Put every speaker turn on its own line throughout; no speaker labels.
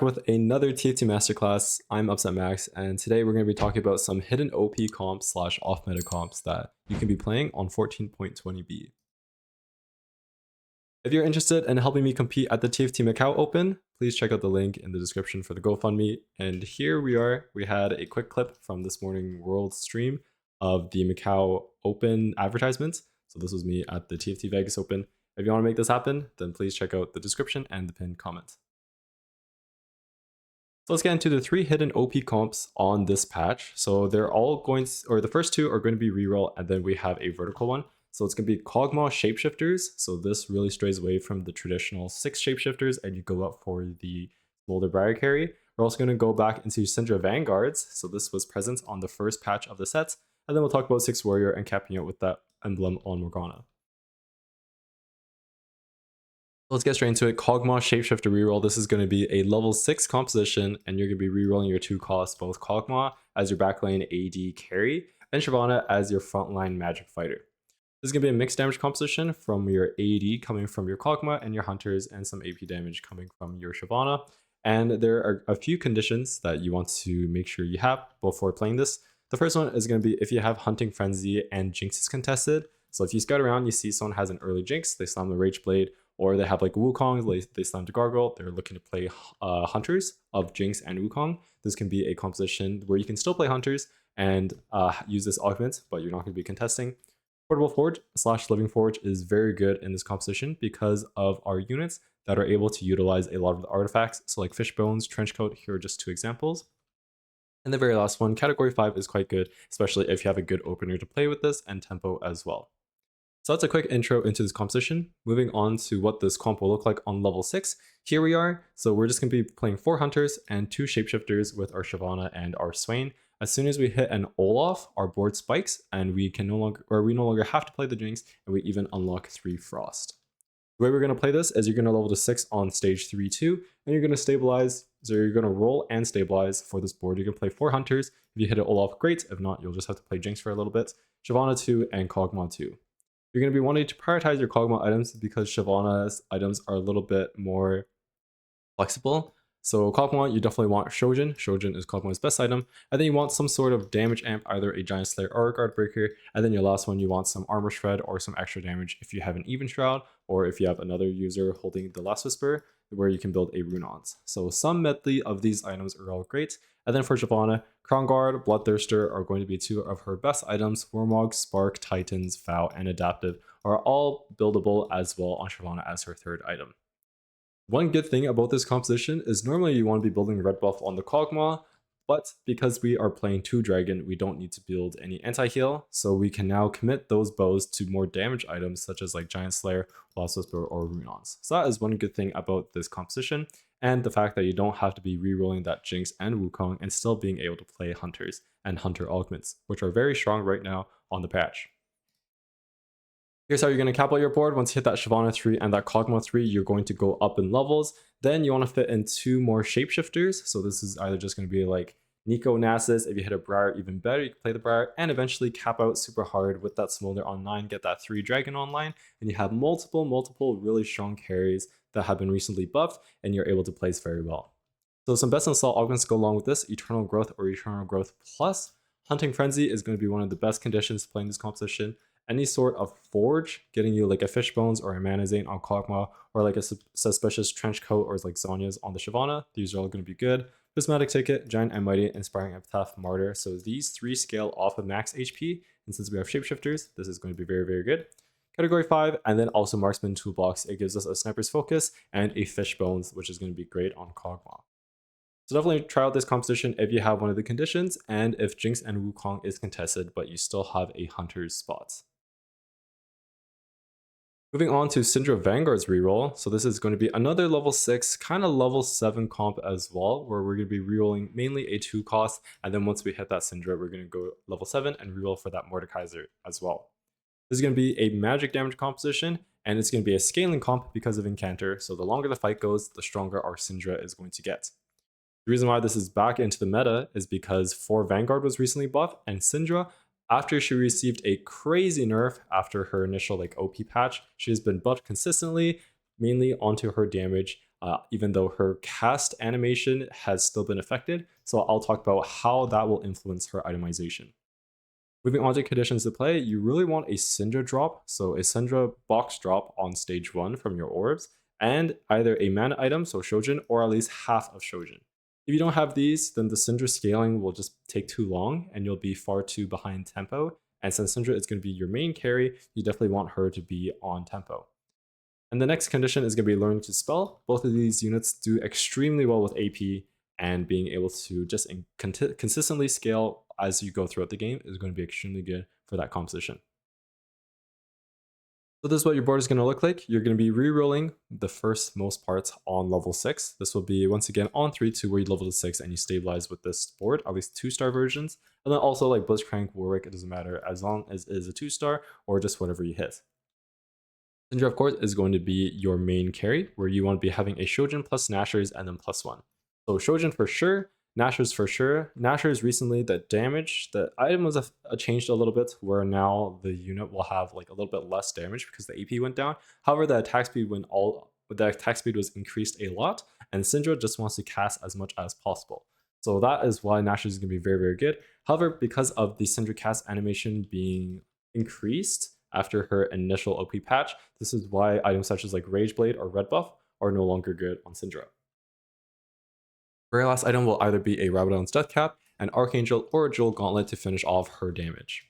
back with another TFT masterclass. I'm Upsetmax, and today we're going to be talking about some hidden OP comps / off-meta comps that you can be playing on 14.20b. If you're interested in helping me compete at the TFT Macau Open, please check out the link in the description for the GoFundMe. And here we are. We had a quick clip from this morning World stream of the Macau Open advertisements. So this was me at the TFT Vegas Open. If you want to make this happen, then please check out the description and the pinned comment. So let's get into the 3 hidden OP comps on this patch. So they're all going to, or the first 2 are going to be reroll, and then we have a vertical one. So it's going to be Kogmaw Shapeshifters. So this really strays away from the traditional 6 Shapeshifters, and you go up for the Smolder Briar carry. We're also going to go back into Syndra Vanguards. So this was present on the first patch of the sets. And then we'll talk about 6 Warrior and capping out with that emblem on Morgana. Let's get straight into it. Kogmaw Shapeshifter reroll. This is going to be a level 6 composition, and you're going to be rerolling your 2 costs, both Kog'maw as your backlane AD carry, and Shyvana as your frontline magic fighter. This is going to be a mixed damage composition from your AD coming from your Kog'maw and your hunters, and some AP damage coming from your Shyvana. And there are a few conditions that you want to make sure you have before playing this. The first one is going to be if you have Hunting Frenzy and Jinx is contested. So if you scout around, you see someone has an early Jinx, they slam the Rage Blade, or they have like Wukong, they slam to Gargoyle, they're looking to play Hunters of Jinx and Wukong. This can be a composition where you can still play Hunters and use this augment, but you're not going to be contesting. Portable Forge / Living Forge is very good in this composition because of our units that are able to utilize a lot of the artifacts. So like Fishbones, Trenchcoat, here are just 2 examples. And the very last one, Category 5 is quite good, especially if you have a good opener to play with this and tempo as well. So that's a quick intro into this composition. Moving on to what this comp will look like on level 6. Here we are. So we're just going to be playing 4 Hunters and 2 Shapeshifters with our Shyvana and our Swain. As soon as we hit an Olaf, our board spikes, and we no longer have to play the Jinx, and we even unlock 3 Frost. The way we're going to play this is you're going to level to 6 on stage 3-2, and you're going to stabilize. So you're going to roll and stabilize for this board. You can play 4 Hunters. If you hit an Olaf, great. If not, you'll just have to play Jinx for a little bit. Shyvana 2 and Kog'Maw 2. You're going to be wanting to prioritize your Kog'Maw items because Shyvana's items are a little bit more flexible. So Kog'Maw, you definitely want Shojin. Shojin is Kog'Maw's best item. And then you want some sort of damage amp, either a Giant Slayer or a Guard Breaker. And then your last one, you want some Armor Shred or some extra damage if you have an Even Shroud, or if you have another user holding the Last Whisper, where you can build a Rune-Ons. So some medley of these items are all great. And then for Shyvana, Crown Guard, Bloodthirster are going to be 2 of her best items. Warmog, Spark, Titans, Vow, and Adaptive are all buildable as well on Shyvana as her 3rd item. One good thing about this composition is normally you want to be building red buff on the Kog'Maw, but because we are playing 2 Dragon, we don't need to build any anti-heal, so we can now commit those bows to more damage items such as like Giant Slayer, Last Whisper, or Rune-Ons. So that is one good thing about this composition, and the fact that you don't have to be rerolling that Jinx and Wukong and still being able to play Hunters and Hunter augments, which are very strong right now on the patch. Here's how you're going to cap out your board. Once you hit that Shyvana 3 and that Kog'Maw 3, you're going to go up in levels. Then you want to fit in 2 more Shapeshifters. So this is either just going to be like Nico Nasus. If you hit a Briar, even better, you can play the Briar, and eventually cap out super hard with that Smolder on 9, get that 3 Dragon online, and you have multiple really strong carries that have been recently buffed, and you're able to place very well. So some best in slot augments go along with this: Eternal Growth or Eternal Growth Plus. Hunting Frenzy is going to be one of the best conditions playing this composition. Any sort of Forge, getting you like a Fishbones or a Mana Zane on Kog'Maw, or like a Suspicious Trenchcoat or like Zonya's on the Shyvana. These are all going to be good. Prismatic Ticket, Giant and Mighty, Inspiring Epitaph, Martyr. So these 3 scale off of max HP, and since we have Shapeshifters, this is going to be very good. Category 5, and then also Marksman Toolbox. It gives us a Sniper's Focus and a Fishbones, which is going to be great on Kog'Maw. So definitely try out this composition if you have one of the conditions, and if Jinx and Wukong is contested, but you still have a Hunter's spot. Moving on to Syndra Vanguards reroll. So this is going to be another level 6, kind of level 7 comp as well, where we're going to be rerolling mainly a 2 cost, and then once we hit that Syndra, we're going to go level 7 and reroll for that Mordekaiser as well. This is going to be a magic damage composition, and it's going to be a scaling comp because of Incanter, so the longer the fight goes, the stronger our Syndra is going to get. The reason why this is back into the meta is because 4 Vanguard was recently buffed, and Syndra, after she received a crazy nerf after her initial OP patch, she has been buffed consistently, mainly onto her damage, even though her cast animation has still been affected. So I'll talk about how that will influence her itemization. Moving on to conditions to play, you really want a Syndra drop, so a Syndra box drop on stage 1 from your orbs, and either a mana item, so Shojin, or at least half of Shojin. If you don't have these, then the Syndra scaling will just take too long, and you'll be far too behind tempo. And since Syndra is going to be your main carry, you definitely want her to be on tempo. And the next condition is going to be learning to spell. Both of these units do extremely well with AP, and being able to just consistently scale as you go throughout the game is going to be extremely good for that composition. So this is what your board is going to look like. You're going to be re-rolling the first most parts on level 6. This will be once again on 3-2 where you level to 6 and you stabilize with this board, at least 2-star versions. And then also like Blitzcrank, Warwick, it doesn't matter as long as it is a 2-star or just whatever you hit. Syndra, of course, is going to be your main carry, where you want to be having a Shojin plus Nashers and then +1. So Shojin for sure, Nashers for sure. Nashers recently, the damage, the item was changed a little bit, where now the unit will have like a little bit less damage because the AP went down. However, the attack speed was increased a lot, and Syndra just wants to cast as much as possible. So that is why Nashers is going to be very, very good. However, because of the Syndra cast animation being increased after her initial OP patch, this is why items such as like Rage Blade or Red Buff are no longer good on Syndra. Very last item will either be a Rabadon's Death Cap, an Archangel, or a Jewel Gauntlet to finish off her damage.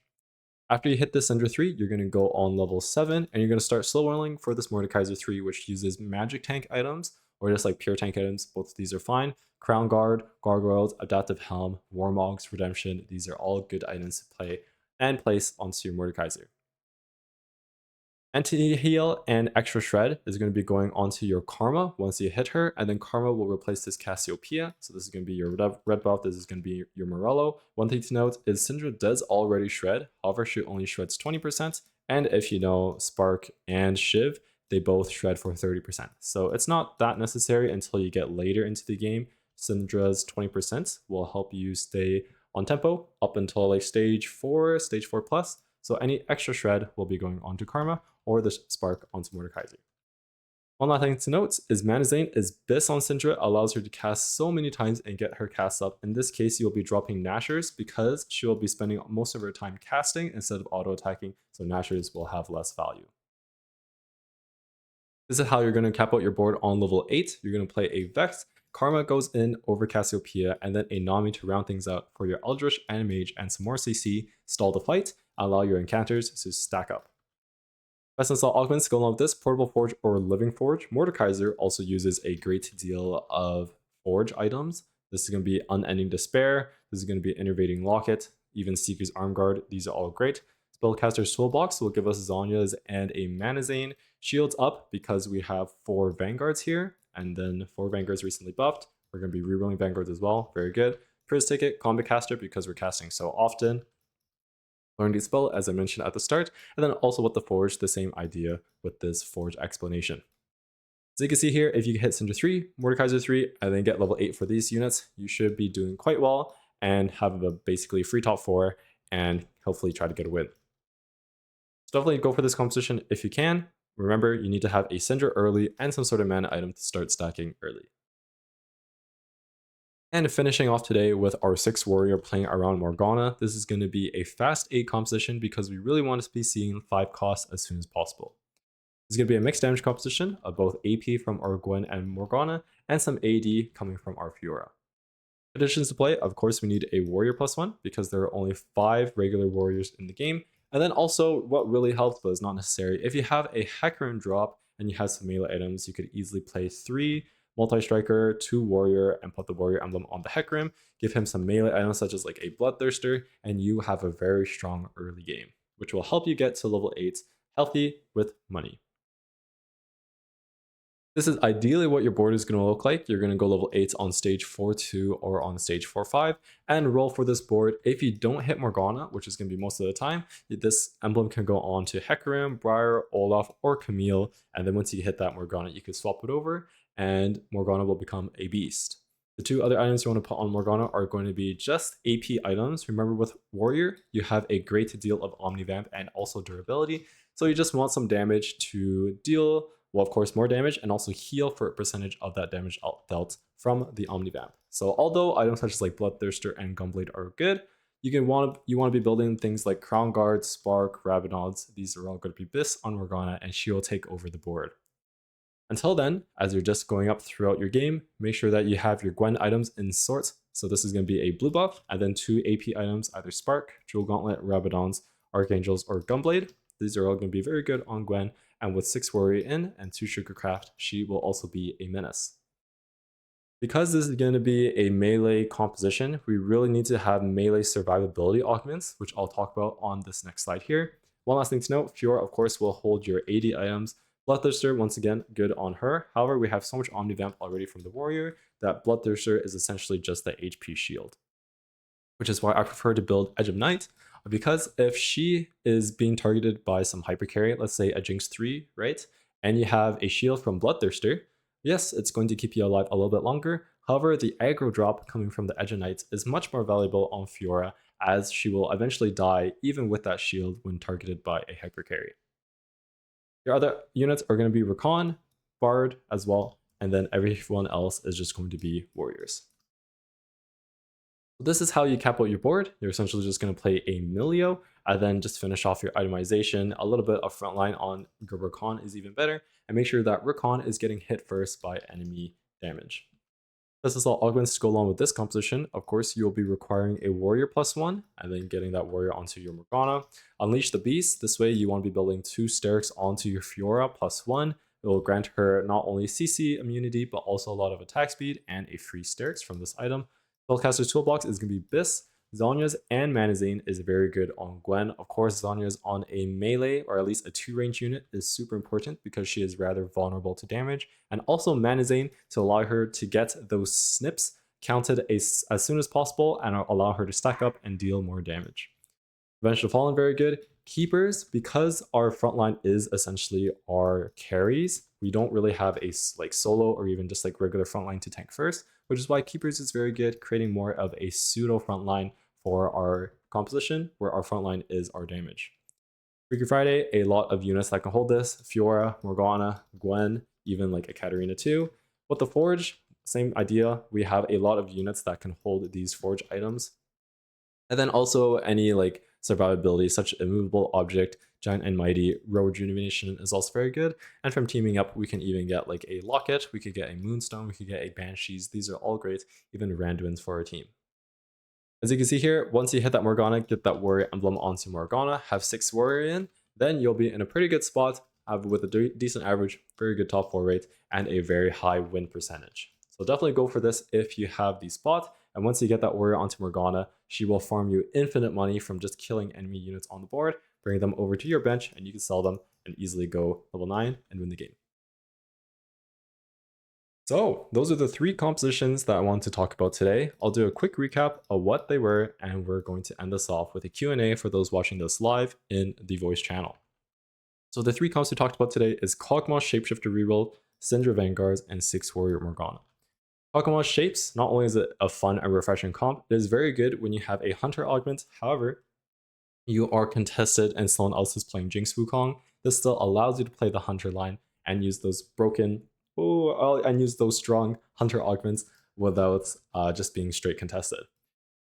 After you hit this Syndra 3, you're going to go on level 7, and you're going to start slow rolling for this Mordekaiser 3, which uses magic tank items, or just like pure tank items. Both of these are fine. Crown Guard, Gargoyles, Adaptive Helm, Warmogs, Redemption, these are all good items to play and place onto your Mordekaiser. Anti-heal and extra shred is going to be going onto your Karma once you hit her, and then Karma will replace this Cassiopeia. So this is going to be your red buff, this is going to be your Morello. One thing to note is Syndra does already shred, however she only shreds 20%, and if you know Spark and Shiv, they both shred for 30%. So it's not that necessary until you get later into the game. Syndra's 20% will help you stay on tempo up until like stage 4 plus. So any extra shred will be going onto Karma or the Spark onto Mordekaiser. One last thing to note is Manazane is Bis on Syndra, allows her to cast so many times and get her casts up. In this case, you'll be dropping Nashers because she will be spending most of her time casting instead of auto-attacking, so Nashers will have less value. This is how you're going to cap out your board on level 8. You're going to play a Vex, Karma goes in over Cassiopeia, and then a Nami to round things out for your Eldritch and Mage and some more CC, stall the fight, allow your encounters to stack up. Best install augments go along with this, Portable Forge or Living Forge. Mordekaiser also uses a great deal of Forge items. This is going to be Unending Despair, this is going to be Innervating Locket, even Seeker's Arm Guard, these are all great. Spellcaster's Toolbox will give us Zonya's and a Manazane. Shields up because we have 4 Vanguards here, and then 4 Vanguards recently buffed. We're going to be rerolling Vanguards as well, very good. Priz Ticket, Combat Caster because we're casting so often. Learn the spell as I mentioned at the start, and then also with the Forge, the same idea with this Forge explanation. So you can see here, if you hit Syndra 3, Mordekaiser 3, and then get level 8 for these units, you should be doing quite well and have a basically free top 4 and hopefully try to get a win. So definitely go for this composition if you can. Remember, you need to have a Syndra early and some sort of mana item to start stacking early. And finishing off today with our 6th warrior playing around Morgana. This is going to be a fast 8 composition because we really want to be seeing 5 costs as soon as possible. This is going to be a mixed damage composition of both AP from our Gwen and Morgana and some AD coming from our Fiora. Additions to play, of course, we need a warrior +1 because there are only 5 regular warriors in the game. And then also what really helps, but is not necessary, if you have a Hecarim drop and you have some melee items, you could easily play 3 multi-striker, 2 warrior, and put the warrior emblem on the Hecarim, give him some melee items such as like a Bloodthirster, and you have a very strong early game, which will help you get to level 8 healthy with money. This is ideally what your board is going to look like. You're going to go level 8 on stage 4-2 or on stage 4-5 and roll for this board. If you don't hit Morgana, which is going to be most of the time, this emblem can go on to Hecarim, Briar, Olaf, or Camille. And then once you hit that Morgana, you can swap it over and Morgana will become a beast. The 2 other items you want to put on Morgana are going to be just AP items. Remember, with Warrior, you have a great deal of Omnivamp and also durability. So you just want some damage to deal will of course more damage and also heal for a percentage of that damage dealt from the Omnivamp. So although items such as like Bloodthirster and Gunblade are good, you want to be building things like Crown Guard, Spark, Rabadons. These are all going to be Bis on Morgana, and she will take over the board. Until then, as you're just going up throughout your game, make sure that you have your Gwen items in sort. So this is going to be a blue buff, and then 2 AP items, either Spark, Jewel Gauntlet, Rabadons, Archangels, or Gunblade. These are all going to be very good on Gwen, and with 6 Warrior in and 2 Sugarcraft, she will also be a menace. Because this is going to be a melee composition, we really need to have melee survivability augments, which I'll talk about on this next slide here. One last thing to note, Fiora of course will hold your AD items. Bloodthirster, once again, good on her. However, we have so much Omnivamp already from the Warrior that Bloodthirster is essentially just the HP shield. Which is why I prefer to build Edge of Night, because if she is being targeted by some hypercarry, let's say a Jinx 3, right? And you have a shield from Bloodthirster, yes, it's going to keep you alive a little bit longer. However, the aggro drop coming from the Edge of Night is much more valuable on Fiora, as she will eventually die even with that shield when targeted by a hypercarry. Your other units are going to be Rakan, Bard as well, and then everyone else is just going to be Warriors. This is how you cap out your board. You're essentially just going to play a Milio, and then just finish off your itemization. A little bit of frontline on your Rakan is even better, and make sure that Rakan is getting hit first by enemy damage. This is all augments to go along with this composition. Of course, you will be requiring a Warrior +1, and then getting that Warrior onto your Morgana. Unleash the Beast. This way, you want to be building 2 Sterks onto your Fiora +1. It will grant her not only CC immunity, but also a lot of attack speed and a free Sterks from this item. Spellcaster's Toolbox is going to be Bis. Zhonya's and Manazane is very good on Gwen. Of course, Zhonya's on a melee or at least a 2-range unit is super important because she is rather vulnerable to damage. And also Manazane to allow her to get those snips counted as soon as possible and allow her to stack up and deal more damage. Revenge of the Fallen, very good. Keepers, because our frontline is essentially our carries, we don't really have a like solo or even just like regular frontline to tank first, which is why Keepers is very good, creating more of a pseudo frontline for our composition, where our frontline is our damage. Freaky Friday, a lot of units that can hold this. Fiora, Morgana, Gwen, even like a Katarina too. With the Forge, same idea. We have a lot of units that can hold these Forge items. And then also any like survivability, such immovable object, giant and mighty, row rejuvenation is also very good. And from teaming up, we can even get like a locket, we could get a moonstone, we could get a banshees. These are all great, even Randuins for our team. As you can see here, once you hit that Morgana, get that Warrior emblem onto Morgana, have 6 Warrior in, then you'll be in a pretty good spot with a decent average, very good top 4 rate, and a very high win percentage. So definitely go for this if you have the spot. And once you get that Warrior onto Morgana, she will farm you infinite money from just killing enemy units on the board, bring them over to your bench, and you can sell them and easily go level 9 and win the game. So those are the 3 compositions that I want to talk about today. I'll do a quick recap of what they were, and we're going to end this off with a Q&A for those watching this live in the voice channel. So the 3 comps we talked about today is Kogmaw Shapeshifter Reroll, Syndra Vanguards, and 6 Warrior Morgana. Kogmaw Shapes, not only is it a fun and refreshing comp, it is very good when you have a Hunter augment. However, you are contested and someone else is playing Jinx Wukong. This still allows you to play the Hunter line and use those use those strong Hunter augments without just being straight contested.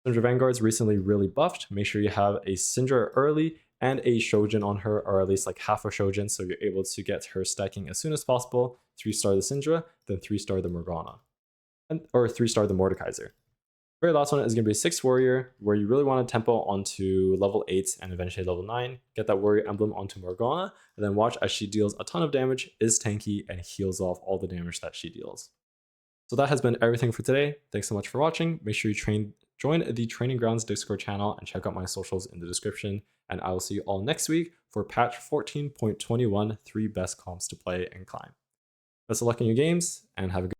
Syndra Vanguards recently really buffed. Make sure you have a Syndra early and a Shojin on her, or at least like half a Shojin, so you're able to get her stacking as soon as possible. 3-star the Syndra, then 3-star the Morgana. Or 3-star the Mordekaiser. Very last one is going to be 6 Warrior, where you really want to tempo onto level 8 and eventually level 9. Get that Warrior emblem onto Morgana, and then watch as she deals a ton of damage, is tanky, and heals off all the damage that she deals. So that has been everything for today. Thanks so much for watching. Make sure you join the Training Grounds Discord channel and check out my socials in the description. And I will see you all next week for patch 14.21, 3 best comps to play and climb. Best of luck in your games, and have a good